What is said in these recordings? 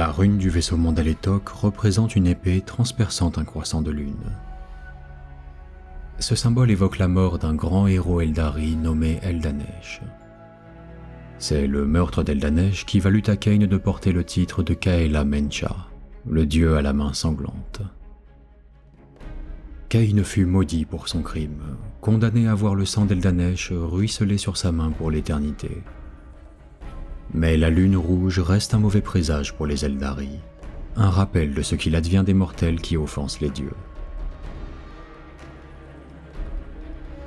La rune du vaisseau monde Aletok représente une épée transperçant un croissant de lune. Ce symbole évoque la mort d'un grand héros Eldari nommé Eldanesh. C'est le meurtre d'Eldanesh qui valut à Kain de porter le titre de Kaela Mencha, le dieu à la main sanglante. Kain fut maudit pour son crime, condamné à voir le sang d'Eldanesh ruisseler sur sa main pour l'éternité. Mais la lune rouge reste un mauvais présage pour les Eldari, un rappel de ce qu'il advient des mortels qui offensent les dieux.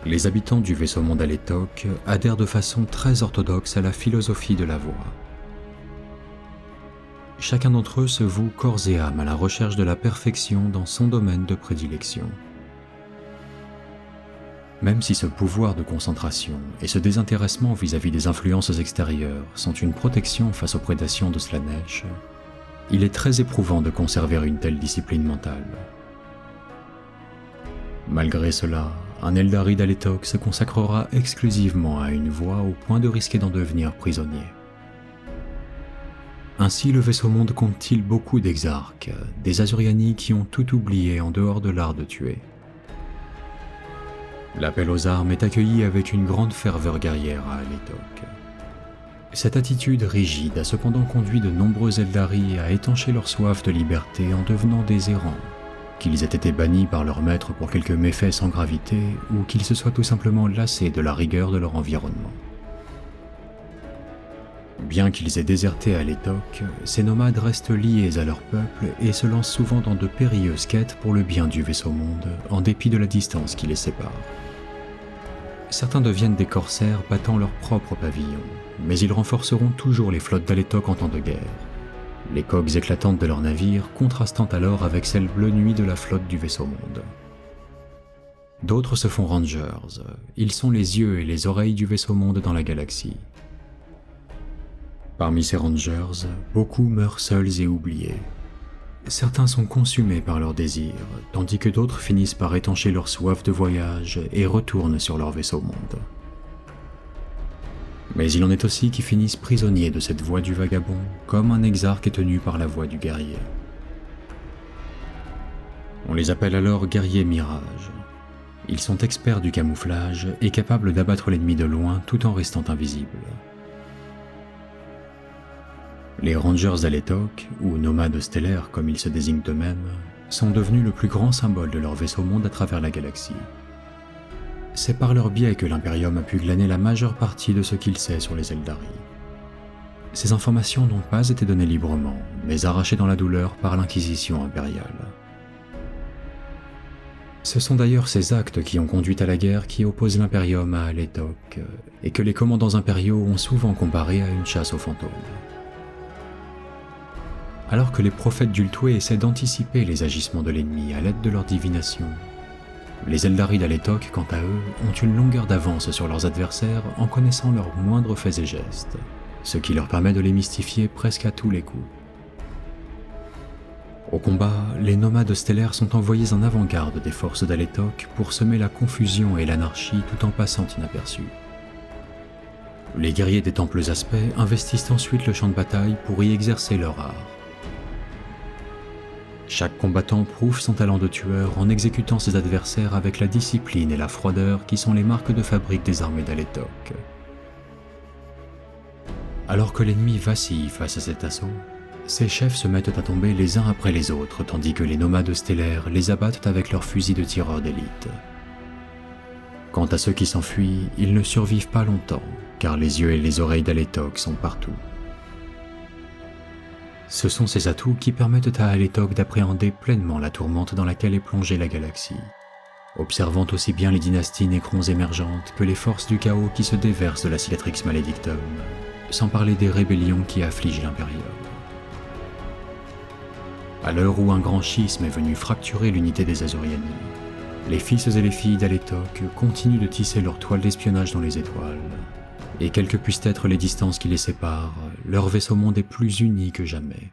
Les habitants du vaisseau monde Aletok adhèrent de façon très orthodoxe à la philosophie de la voie. Chacun d'entre eux se voue corps et âme à la recherche de la perfection dans son domaine de prédilection. Même si ce pouvoir de concentration et ce désintéressement vis-à-vis des influences extérieures sont une protection face aux prédations de Slaanesh, il est très éprouvant de conserver une telle discipline mentale. Malgré cela, un Eldari d'Aletok se consacrera exclusivement à une voie au point de risquer d'en devenir prisonnier. Ainsi, le vaisseau monde compte-t-il beaucoup d'exarques, des Azuriani qui ont tout oublié en dehors de l'art de tuer. L'appel aux armes est accueilli avec une grande ferveur guerrière à Aletok. Cette attitude rigide a cependant conduit de nombreux Eldari à étancher leur soif de liberté en devenant des errants, qu'ils aient été bannis par leur maître pour quelques méfaits sans gravité ou qu'ils se soient tout simplement lassés de la rigueur de leur environnement. Bien qu'ils aient déserté Aletok, ces nomades restent liés à leur peuple et se lancent souvent dans de périlleuses quêtes pour le bien du vaisseau monde, en dépit de la distance qui les sépare. Certains deviennent des corsaires battant leur propre pavillon, mais ils renforceront toujours les flottes d'Aletok en temps de guerre, les coques éclatantes de leurs navires contrastant alors avec celles bleu nuit de la flotte du vaisseau monde. D'autres se font rangers, ils sont les yeux et les oreilles du vaisseau monde dans la galaxie. Parmi ces rangers, beaucoup meurent seuls et oubliés. Certains sont consumés par leurs désirs, tandis que d'autres finissent par étancher leur soif de voyage et retournent sur leur vaisseau monde. Mais il en est aussi qui finissent prisonniers de cette voie du vagabond, comme un exarque est tenu par la voie du guerrier. On les appelle alors guerriers mirage. Ils sont experts du camouflage et capables d'abattre l'ennemi de loin tout en restant invisibles. Les Rangers d'Aletok, ou nomades stellaires comme ils se désignent eux-mêmes, sont devenus le plus grand symbole de leur vaisseau monde à travers la galaxie. C'est par leur biais que l'Imperium a pu glaner la majeure partie de ce qu'il sait sur les Eldari. Ces informations n'ont pas été données librement, mais arrachées dans la douleur par l'Inquisition impériale. Ce sont d'ailleurs ces actes qui ont conduit à la guerre qui oppose l'Imperium à Aletok, et que les commandants impériaux ont souvent comparé à une chasse aux fantômes. Alors que les prophètes d'Ultwé essaient d'anticiper les agissements de l'ennemi à l'aide de leur divination, les Eldari d'Aletok, quant à eux, ont une longueur d'avance sur leurs adversaires en connaissant leurs moindres faits et gestes, ce qui leur permet de les mystifier presque à tous les coups. Au combat, les nomades stellaires sont envoyés en avant-garde des forces d'Aletok pour semer la confusion et l'anarchie tout en passant inaperçus. Les guerriers des temples aspects investissent ensuite le champ de bataille pour y exercer leur art. Chaque combattant prouve son talent de tueur en exécutant ses adversaires avec la discipline et la froideur qui sont les marques de fabrique des armées d'Aletok. Alors que l'ennemi vacille face à cet assaut, ses chefs se mettent à tomber les uns après les autres tandis que les nomades stellaires les abattent avec leurs fusils de tireurs d'élite. Quant à ceux qui s'enfuient, ils ne survivent pas longtemps, car les yeux et les oreilles d'Aletok sont partout. Ce sont ces atouts qui permettent à Aletok d'appréhender pleinement la tourmente dans laquelle est plongée la galaxie, observant aussi bien les dynasties nécrons émergentes que les forces du chaos qui se déversent de la Cicatrix Maledictum, sans parler des rébellions qui affligent l'Imperium. À l'heure où un grand schisme est venu fracturer l'unité des Azuriani, les fils et les filles d'Aletok continuent de tisser leur toile d'espionnage dans les étoiles, et quelles que puissent être les distances qui les séparent, leur vaisseau monde est plus uni que jamais.